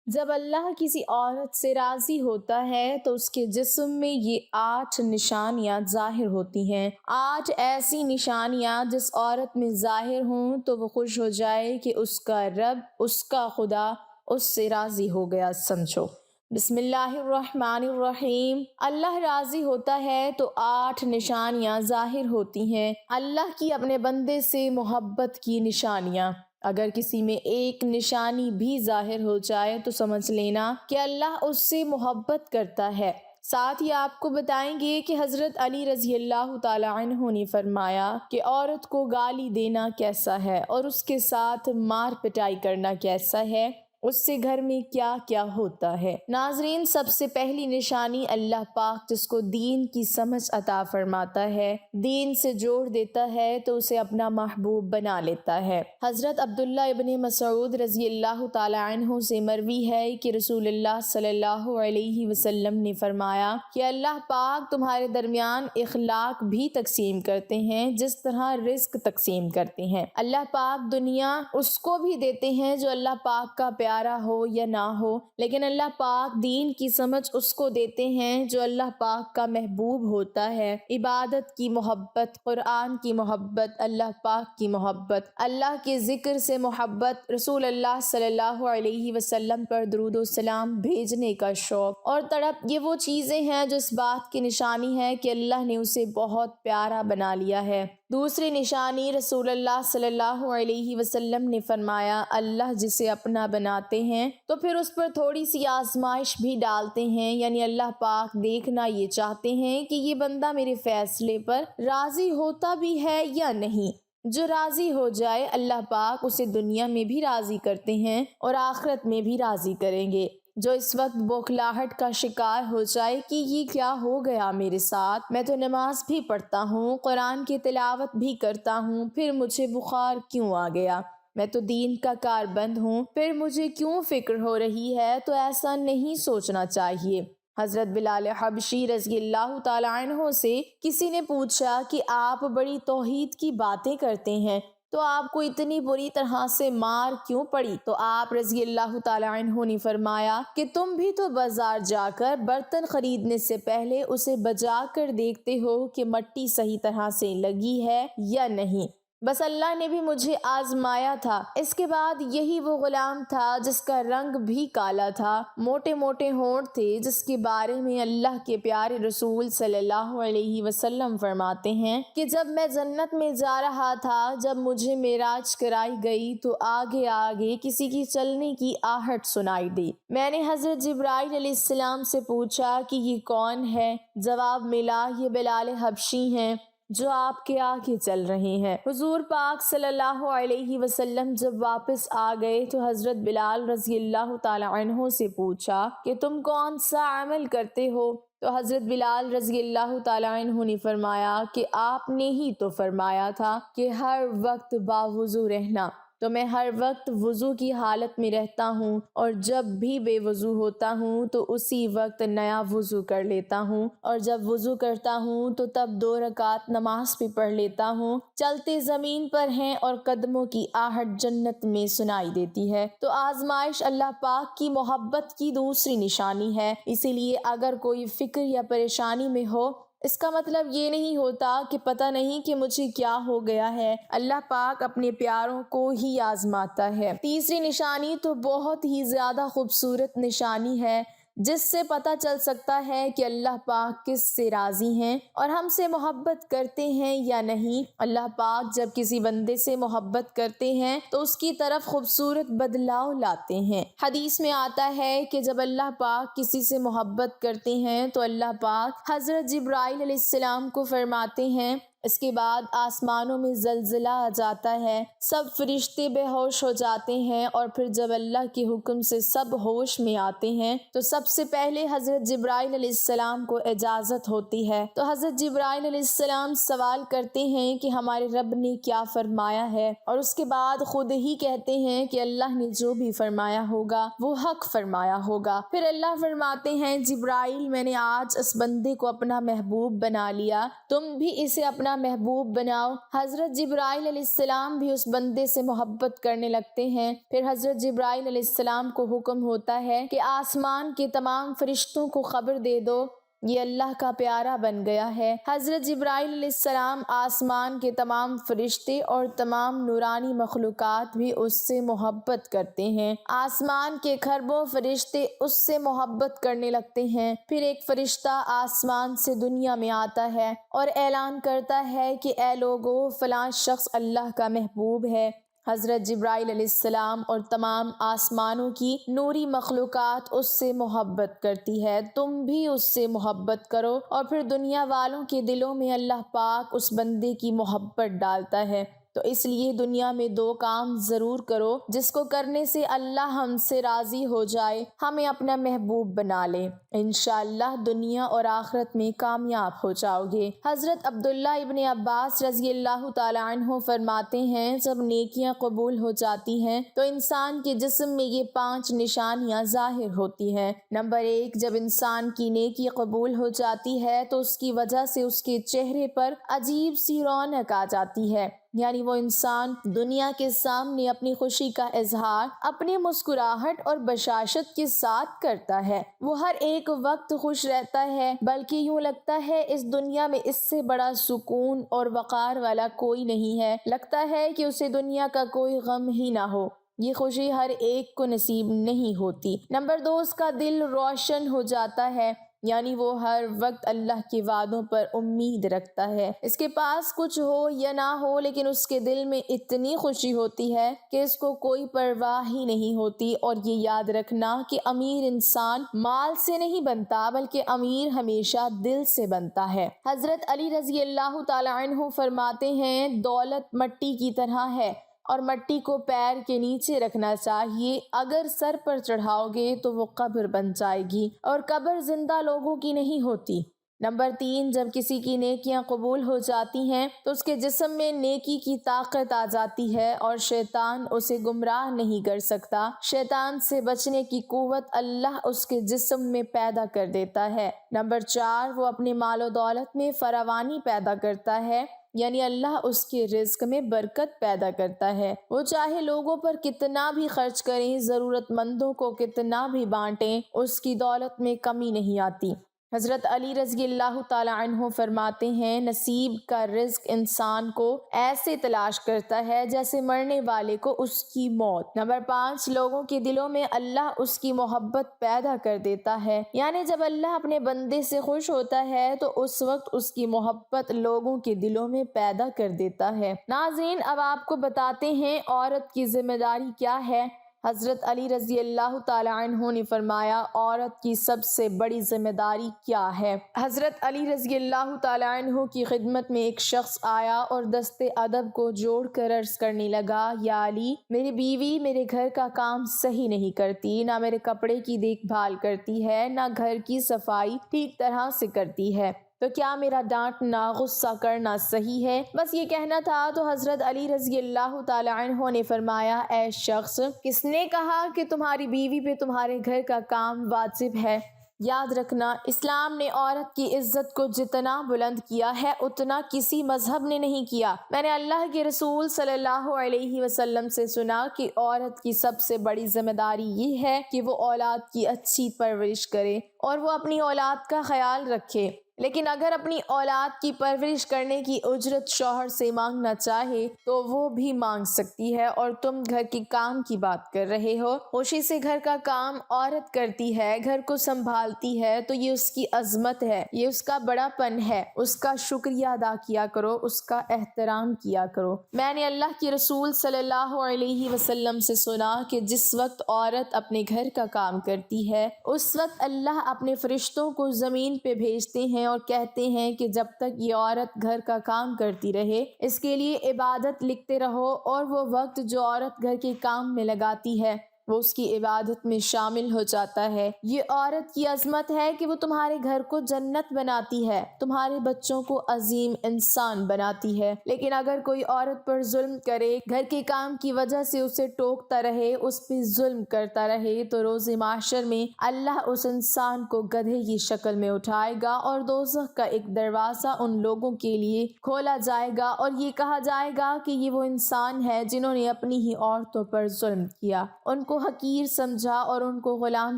جب اللہ کسی عورت سے راضی ہوتا ہے تو اس کے جسم میں یہ 8 نشانیاں ظاہر ہوتی ہیں۔ 8 ایسی نشانیاں جس عورت میں ظاہر ہوں تو وہ خوش ہو جائے کہ اس کا رب، اس کا خدا اس سے راضی ہو گیا سمجھو۔ بسم اللہ الرحمن الرحیم۔ اللہ راضی ہوتا ہے تو 8 نشانیاں ظاہر ہوتی ہیں۔ اللہ کی اپنے بندے سے محبت کی نشانیاں۔ اگر کسی میں ایک نشانی بھی ظاہر ہو جائے تو سمجھ لینا کہ اللہ اس سے محبت کرتا ہے۔ ساتھ ہی آپ کو بتائیں گے کہ حضرت علی رضی اللہ تعالی عنہ نے فرمایا کہ عورت کو گالی دینا کیسا ہے اور اس کے ساتھ مار پٹائی کرنا کیسا ہے، اس سے گھر میں کیا کیا ہوتا ہے۔ ناظرین، سب سے پہلی نشانی اللہ پاک جس کو دین کی سمجھ عطا فرماتا ہے، دین سے جوڑ دیتا ہے تو اسے اپنا محبوب بنا لیتا ہے۔ حضرت عبداللہ ابن مسعود رضی اللہ تعالی عنہ سے مروی ہے کہ رسول اللہ صلی اللہ علیہ وسلم نے فرمایا کہ اللہ پاک تمہارے درمیان اخلاق بھی تقسیم کرتے ہیں جس طرح رزق تقسیم کرتے ہیں۔ اللہ پاک دنیا اس کو بھی دیتے ہیں جو اللہ پاک کا پیارا ہو یا نہ ہو، لیکن اللہ پاک دین کی سمجھ اس کو دیتے ہیں جو اللہ پاک کا محبوب ہوتا ہے۔ عبادت کی محبت، قرآن کی محبت، اللہ پاک کی محبت، اللہ کے ذکر سے محبت، رسول اللہ صلی اللہ علیہ وسلم پر درود و سلام بھیجنے کا شوق اور تڑپ، یہ وہ چیزیں ہیں جو اس بات کی نشانی ہے کہ اللہ نے اسے بہت پیارا بنا لیا ہے۔ دوسری نشانی، رسول اللہ صلی اللہ علیہ وسلم نے فرمایا اللہ جسے اپنا بناتے ہیں تو پھر اس پر تھوڑی سی آزمائش بھی ڈالتے ہیں، یعنی اللہ پاک دیکھنا یہ چاہتے ہیں کہ یہ بندہ میرے فیصلے پر راضی ہوتا بھی ہے یا نہیں۔ جو راضی ہو جائے اللہ پاک اسے دنیا میں بھی راضی کرتے ہیں اور آخرت میں بھی راضی کریں گے۔ جو اس وقت بوکھلاہٹ کا شکار ہو جائے کہ یہ کیا ہو گیا میرے ساتھ، میں تو نماز بھی پڑھتا ہوں، قرآن کی تلاوت بھی کرتا ہوں، پھر مجھے بخار کیوں آ گیا، میں تو دین کا کاربند ہوں، پھر مجھے کیوں فکر ہو رہی ہے، تو ایسا نہیں سوچنا چاہیے۔ حضرت بلال حبشی رضی اللہ تعالی عنہ سے کسی نے پوچھا کہ آپ بڑی توحید کی باتیں کرتے ہیں تو آپ کو اتنی بری طرح سے مار کیوں پڑی؟ تو آپ رضی اللہ تعالی عنہ نے فرمایا کہ تم بھی تو بازار جا کر برتن خریدنے سے پہلے اسے بجا کر دیکھتے ہو کہ مٹی صحیح طرح سے لگی ہے یا نہیں۔ بس اللہ نے بھی مجھے آزمایا تھا۔ اس کے بعد یہی وہ غلام تھا جس کا رنگ بھی کالا تھا، موٹے موٹے ہونٹ تھے، جس کے بارے میں اللہ کے پیارے رسول صلی اللہ علیہ وسلم فرماتے ہیں کہ جب میں جنت میں جا رہا تھا، جب مجھے معراج کرائی گئی تو آگے آگے کسی کی چلنے کی آہٹ سنائی دی۔ میں نے حضرت جبرائیل علیہ السلام سے پوچھا کہ یہ کون ہے؟ جواب ملا یہ بلال حبشی ہیں جو آپ کے آگے چل رہے ہیں۔ حضور پاک صلی اللہ علیہ وسلم جب واپس آ گئے تو حضرت بلال رضی اللہ تعالی عنہ سے پوچھا کہ تم کون سا عمل کرتے ہو؟ تو حضرت بلال رضی اللہ تعالی عنہ نے فرمایا کہ آپ نے ہی تو فرمایا تھا کہ ہر وقت باوضو رہنا، تو میں ہر وقت وضو کی حالت میں رہتا ہوں، اور جب بھی بے وضو ہوتا ہوں تو اسی وقت نیا وضو کر لیتا ہوں، اور جب وضو کرتا ہوں تو تب 2 رکعت نماز بھی پڑھ لیتا ہوں۔ چلتے زمین پر ہیں اور قدموں کی آہٹ جنت میں سنائی دیتی ہے۔ تو آزمائش اللہ پاک کی محبت کی دوسری نشانی ہے۔ اسی لیے اگر کوئی فکر یا پریشانی میں ہو، اس کا مطلب یہ نہیں ہوتا کہ پتہ نہیں کہ مجھے کیا ہو گیا ہے، اللہ پاک اپنے پیاروں کو ہی آزماتا ہے۔ تیسری نشانی تو بہت ہی زیادہ خوبصورت نشانی ہے جس سے پتہ چل سکتا ہے کہ اللہ پاک کس سے راضی ہیں اور ہم سے محبت کرتے ہیں یا نہیں۔ اللہ پاک جب کسی بندے سے محبت کرتے ہیں تو اس کی طرف خوبصورت بدلاؤ لاتے ہیں۔ حدیث میں آتا ہے کہ جب اللہ پاک کسی سے محبت کرتے ہیں تو اللہ پاک حضرت جبرائیل علیہ السلام کو فرماتے ہیں اس کے بعد آسمانوں میں زلزلہ آ جاتا ہے، سب فرشتے بے ہوش ہو جاتے ہیں، اور پھر جب اللہ کے حکم سے سب ہوش میں آتے ہیں تو سب سے پہلے حضرت جبرائیل علیہ السلام کو اجازت ہوتی ہے۔ تو حضرت جبرائیل علیہ السلام سوال کرتے ہیں کہ ہمارے رب نے کیا فرمایا ہے، اور اس کے بعد خود ہی کہتے ہیں کہ اللہ نے جو بھی فرمایا ہوگا وہ حق فرمایا ہوگا۔ پھر اللہ فرماتے ہیں جبرائیل، میں نے آج اس بندے کو اپنا محبوب بنا لیا، تم بھی اسے اپنا اپنا محبوب بناؤ۔ حضرت جبرائیل علیہ السلام بھی اس بندے سے محبت کرنے لگتے ہیں۔ پھر حضرت جبرائیل علیہ السلام کو حکم ہوتا ہے کہ آسمان کے تمام فرشتوں کو خبر دے دو یہ اللہ کا پیارا بن گیا ہے۔ حضرت جبرائیل علیہ السلام، آسمان کے تمام فرشتے اور تمام نورانی مخلوقات بھی اس سے محبت کرتے ہیں۔ آسمان کے کھربوں فرشتے اس سے محبت کرنے لگتے ہیں۔ پھر ایک فرشتہ آسمان سے دنیا میں آتا ہے اور اعلان کرتا ہے کہ اے لوگو، فلاں شخص اللہ کا محبوب ہے۔ حضرت جبرائیل علیہ السلام اور تمام آسمانوں کی نوری مخلوقات اس سے محبت کرتی ہے، تم بھی اس سے محبت کرو۔ اور پھر دنیا والوں کے دلوں میں اللہ پاک اس بندے کی محبت ڈالتا ہے۔ تو اس لیے دنیا میں دو کام ضرور کرو جس کو کرنے سے اللہ ہم سے راضی ہو جائے، ہمیں اپنا محبوب بنا لے، انشاءاللہ دنیا اور آخرت میں کامیاب ہو جاؤ گے۔ حضرت عبداللہ ابن عباس رضی اللہ تعالیٰ عنہ فرماتے ہیں جب نیکیاں قبول ہو جاتی ہیں تو انسان کے جسم میں یہ 5 نشانیاں ظاہر ہوتی ہیں۔ نمبر 1، جب انسان کی نیکی قبول ہو جاتی ہے تو اس کی وجہ سے اس کے چہرے پر عجیب سی رونق آ جاتی ہے، یعنی وہ انسان دنیا کے سامنے اپنی خوشی کا اظہار اپنی مسکراہٹ اور بشاشت کے ساتھ کرتا ہے۔ وہ ہر ایک وقت خوش رہتا ہے، بلکہ یوں لگتا ہے اس دنیا میں اس سے بڑا سکون اور وقار والا کوئی نہیں ہے، لگتا ہے کہ اسے دنیا کا کوئی غم ہی نہ ہو۔ یہ خوشی ہر ایک کو نصیب نہیں ہوتی۔ نمبر 2، اس کا دل روشن ہو جاتا ہے، یعنی وہ ہر وقت اللہ کے وعدوں پر امید رکھتا ہے۔ اس کے پاس کچھ ہو یا نہ ہو لیکن اس کے دل میں اتنی خوشی ہوتی ہے کہ اس کو کوئی پرواہ ہی نہیں ہوتی۔ اور یہ یاد رکھنا کہ امیر انسان مال سے نہیں بنتا بلکہ امیر ہمیشہ دل سے بنتا ہے۔ حضرت علی رضی اللہ تعالیٰ عنہ فرماتے ہیں دولت مٹی کی طرح ہے اور مٹی کو پیر کے نیچے رکھنا چاہیے، اگر سر پر چڑھاؤ گے تو وہ قبر بن جائے گی اور قبر زندہ لوگوں کی نہیں ہوتی۔ نمبر 3، جب کسی کی نیکیاں قبول ہو جاتی ہیں تو اس کے جسم میں نیکی کی طاقت آ جاتی ہے اور شیطان اسے گمراہ نہیں کر سکتا۔ شیطان سے بچنے کی قوت اللہ اس کے جسم میں پیدا کر دیتا ہے۔ نمبر 4، وہ اپنے مال و دولت میں فراوانی پیدا کرتا ہے، یعنی اللہ اس کے رزق میں برکت پیدا کرتا ہے۔ وہ چاہے لوگوں پر کتنا بھی خرچ کریں، ضرورت مندوں کو کتنا بھی بانٹیں، اس کی دولت میں کمی نہیں آتی۔ حضرت علی رضی اللہ تعالیٰ عنہ فرماتے ہیں نصیب کا رزق انسان کو ایسے تلاش کرتا ہے جیسے مرنے والے کو اس کی موت۔ نمبر 5، لوگوں کے دلوں میں اللہ اس کی محبت پیدا کر دیتا ہے، یعنی جب اللہ اپنے بندے سے خوش ہوتا ہے تو اس وقت اس کی محبت لوگوں کے دلوں میں پیدا کر دیتا ہے۔ ناظرین، اب آپ کو بتاتے ہیں عورت کی ذمہ داری کیا ہے۔ حضرت علی رضی اللہ تعالیٰ عنہ نے فرمایا عورت کی سب سے بڑی ذمہ داری کیا ہے۔ حضرت علی رضی اللہ تعالیٰ عنہ کی خدمت میں ایک شخص آیا اور دست ادب کو جوڑ کر عرض کرنے لگا یا علی، میری بیوی میرے گھر کا کام صحیح نہیں کرتی، نہ میرے کپڑے کی دیکھ بھال کرتی ہے، نہ گھر کی صفائی ٹھیک طرح سے کرتی ہے، تو کیا میرا ڈانٹنا غصہ کرنا صحیح ہے؟ بس یہ کہنا تھا تو حضرت علی رضی اللہ تعالیٰ عنہ نے فرمایا اے شخص، کس نے کہا کہ تمہاری بیوی پہ تمہارے گھر کا کام واجب ہے؟ یاد رکھنا اسلام نے عورت کی عزت کو جتنا بلند کیا ہے اتنا کسی مذہب نے نہیں کیا۔ میں نے اللہ کے رسول صلی اللہ علیہ وسلم سے سنا کہ عورت کی سب سے بڑی ذمہ داری یہ ہے کہ وہ اولاد کی اچھی پرورش کرے اور وہ اپنی اولاد کا خیال رکھے، لیکن اگر اپنی اولاد کی پرورش کرنے کی اجرت شوہر سے مانگنا چاہے تو وہ بھی مانگ سکتی ہے۔ اور تم گھر کے کام کی بات کر رہے ہو، خوشی سے گھر کا کام عورت کرتی ہے، گھر کو سنبھالتی ہے تو یہ اس کی عظمت ہے، یہ اس کا بڑا پن ہے، اس کا شکریہ ادا کیا کرو، اس کا احترام کیا کرو۔ میں نے اللہ کے رسول صلی اللہ علیہ وسلم سے سنا کہ جس وقت عورت اپنے گھر کا کام کرتی ہے اس وقت اللہ اپنے فرشتوں کو زمین پہ بھیجتے ہیں اور کہتے ہیں کہ جب تک یہ عورت گھر کا کام کرتی رہے اس کے لیے عبادت لکھتے رہو، اور وہ وقت جو عورت گھر کے کام میں لگاتی ہے وہ اس کی عبادت میں شامل ہو جاتا ہے۔ یہ عورت کی عظمت ہے کہ وہ تمہارے گھر کو جنت بناتی ہے، تمہارے بچوں کو عظیم انسان بناتی ہے۔ لیکن اگر کوئی عورت پر ظلم کرے، گھر کے کام کی وجہ سے اسے ٹوکتا رہے، اس پہ ظلم کرتا رہے، تو روز محشر میں اللہ اس انسان کو گدھے کی شکل میں اٹھائے گا اور دوزخ کا ایک دروازہ ان لوگوں کے لیے کھولا جائے گا اور یہ کہا جائے گا کہ یہ وہ انسان ہے جنہوں نے اپنی ہی عورتوں پر ظلم کیا، ان کو حقیر سمجھا اور ان کو غلام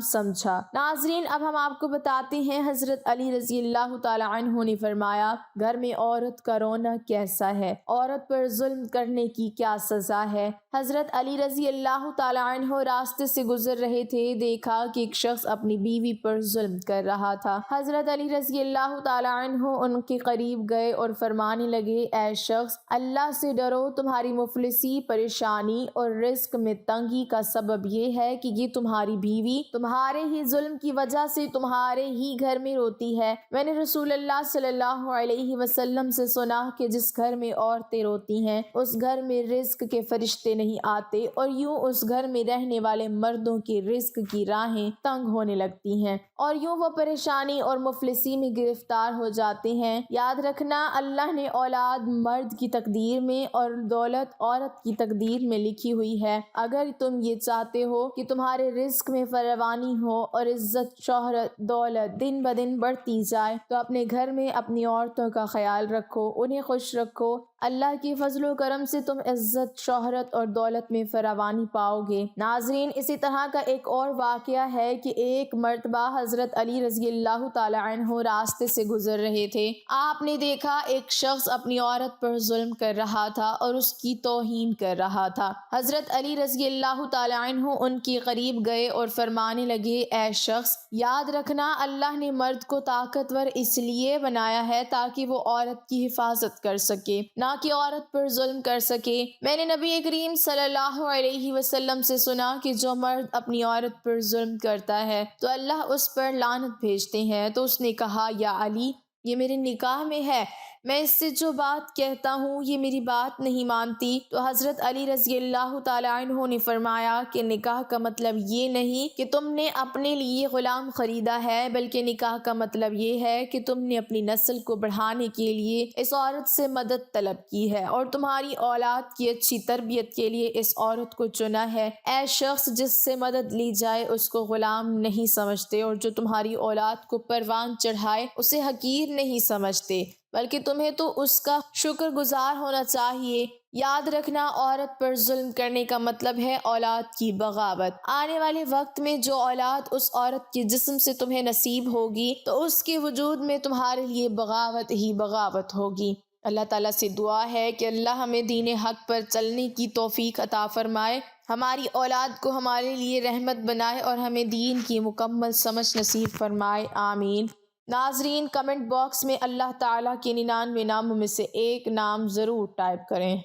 سمجھا۔ ناظرین، اب ہم آپ کو بتاتے ہیں حضرت علی رضی اللہ تعالی عنہ نے فرمایا گھر میں عورت کا رونا کیسا ہے، عورت پر ظلم کرنے کی کیا سزا ہے۔ حضرت علی رضی اللہ تعالی عنہ راستے سے گزر رہے تھے، دیکھا کہ ایک شخص اپنی بیوی پر ظلم کر رہا تھا۔ حضرت علی رضی اللہ تعالی عنہ ان کے قریب گئے اور فرمانے لگے، اے شخص، اللہ سے ڈرو، تمہاری مفلسی، پریشانی اور رزق میں تنگی کا سبب یہ ہے کہ یہ تمہاری بیوی تمہارے ہی ظلم کی وجہ سے تمہارے ہی گھر میں روتی ہے۔ میں نے رسول اللہ صلی اللہ علیہ وسلم سے سنا کہ جس گھر میں عورتیں روتی ہیں اس گھر میں رزق کے فرشتے نہیں آتے اور یوں اس گھر میں رہنے والے مردوں کے رزق کی راہیں تنگ ہونے لگتی ہیں اور یوں وہ پریشانی اور مفلسی میں گرفتار ہو جاتے ہیں۔ یاد رکھنا، اللہ نے اولاد مرد کی تقدیر میں اور دولت عورت کی تقدیر میں لکھی ہوئی ہے۔ اگر تم یہ چاہتے ہو کہ تمہارے رزق میں فراوانی ہو اور عزت، شہرت، دولت دن بدن بڑھتی جائے تو اپنے گھر میں اپنی عورتوں کا خیال رکھو، انہیں خوش رکھو۔ اللہ کے فضل و کرم سے تم عزت، شہرت اور دولت میں فراوانی پاؤ گے۔ ناظرین، اسی طرح کا ایک اور واقعہ ہے کہ ایک مرتبہ حضرت علی رضی اللہ تعالی عنہ راستے سے گزر رہے تھے۔ آپ نے دیکھا ایک شخص اپنی عورت پر ظلم کر رہا تھا اور اس کی توہین کر رہا تھا۔ حضرت علی رضی اللہ تعالی عنہ ان کے قریب گئے اور فرمانے لگے، اے شخص، یاد رکھنا، اللہ نے مرد کو طاقتور اس لیے بنایا ہے تاکہ وہ عورت کی حفاظت کر سکے، نہ کہ عورت پر ظلم کر سکے۔ میں نے نبی کریم صلی اللہ علیہ وسلم سے سنا کہ جو مرد اپنی عورت پر ظلم کرتا ہے تو اللہ اس پر لعنت بھیجتے ہیں۔ تو اس نے کہا، یا علی، یہ میرے نکاح میں ہے، میں اس سے جو بات کہتا ہوں یہ میری بات نہیں مانتی۔ تو حضرت علی رضی اللہ تعالی عنہ نے فرمایا کہ نکاح کا مطلب یہ نہیں کہ تم نے اپنے لیے غلام خریدا ہے، بلکہ نکاح کا مطلب یہ ہے کہ تم نے اپنی نسل کو بڑھانے کے لیے اس عورت سے مدد طلب کی ہے اور تمہاری اولاد کی اچھی تربیت کے لیے اس عورت کو چنا ہے۔ اے شخص، جس سے مدد لی جائے اس کو غلام نہیں سمجھتے اور جو تمہاری اولاد کو پروان چڑھائے اسے حقیر نہیں سمجھتے، بلکہ تمہیں تو اس کا شکر گزار ہونا چاہیے۔ یاد رکھنا، عورت پر ظلم کرنے کا مطلب ہے اولاد کی بغاوت۔ آنے والے وقت میں جو اولاد اس عورت کے جسم سے تمہیں نصیب ہوگی تو اس کے وجود میں تمہارے لیے بغاوت ہی بغاوت ہوگی۔ اللہ تعالیٰ سے دعا ہے کہ اللہ ہمیں دین حق پر چلنے کی توفیق عطا فرمائے، ہماری اولاد کو ہمارے لیے رحمت بنائے اور ہمیں دین کی مکمل سمجھ نصیب فرمائے، آمین۔ ناظرین، کمنٹ باکس میں اللہ تعالیٰ کے 99 ناموں میں سے ایک نام ضرور ٹائپ کریں۔